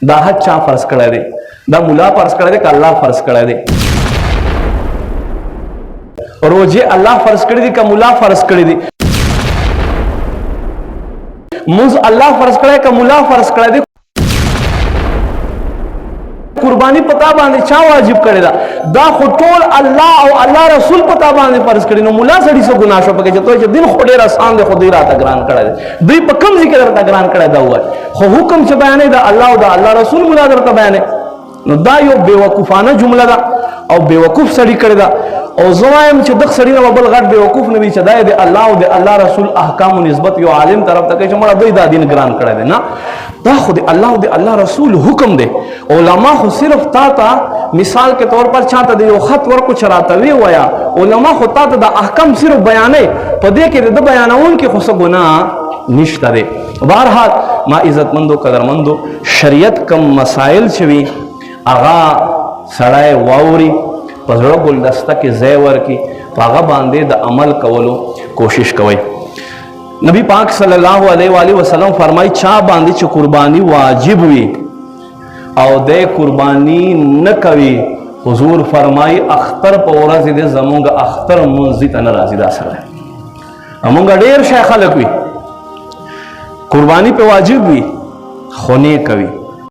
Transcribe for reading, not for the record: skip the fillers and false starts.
دا حج چا فرض کړی دی؟ دا مولا فرض کړی دی که الله فرض کړی دی؟ روزه الله فرض کړی دی که مولا فرض کړی دی؟ موز الله فرض کړی که مولا فرض کړی دی؟ قربانی پتا باندې چا واجب کړی دا؟ دا خو ټول الله او الله رسول پتا باندې فرض کړی. نو مولا سړي څه ګناه شو پکې چې ته چې دین خو ډېر آسان دی خو دوی راته ګران کړی دی. دوی په کوم ذکر درته ګران کړی دا ووایي، خو حکم چې بیانې د الله او د الله رسول مولا درته بیانې. نو دا یو بیوقوفانه جمله ده او بیوقوف سړي کړی ده. او زه وایم چې دغه سړي نه بل غټ بیوقوف نه وي چې دا د الله او د الله رسول احکامو نسبت یو عالم طرف ته کوي چې مړه دوی دا دین ګران کړی دی. نه، دا خو د الله او د الله رسول حکم دی. علما خو صرف تا ته مثال کے طور پر چاته د یو خط ورکو چراته وی ویا، علما خو تا ته د احکام صرف بیانې، په دې کې د بیانون کې خو څه ګناه نشته دی. بهرحال ما عزتمندو قدرمندو، شریعت کم مسائل چې وي هغه سړی واوري، په زړه ګلدسته کې ځای ورکړي، په هغه باندې د عمل کولو کوشش کوئ. نبی پاک صلی الله علیه و آله وسلم فرمایي چا باندې چې قربانی واجب وي او د قربانی نه کوي، حضور فرمایي اختر په ورځ دې زمونږ اختر منځ ته نه راځي. دا سره مونږ ډېر شای خلک وي قربانی په واجب وي خو نه کوي.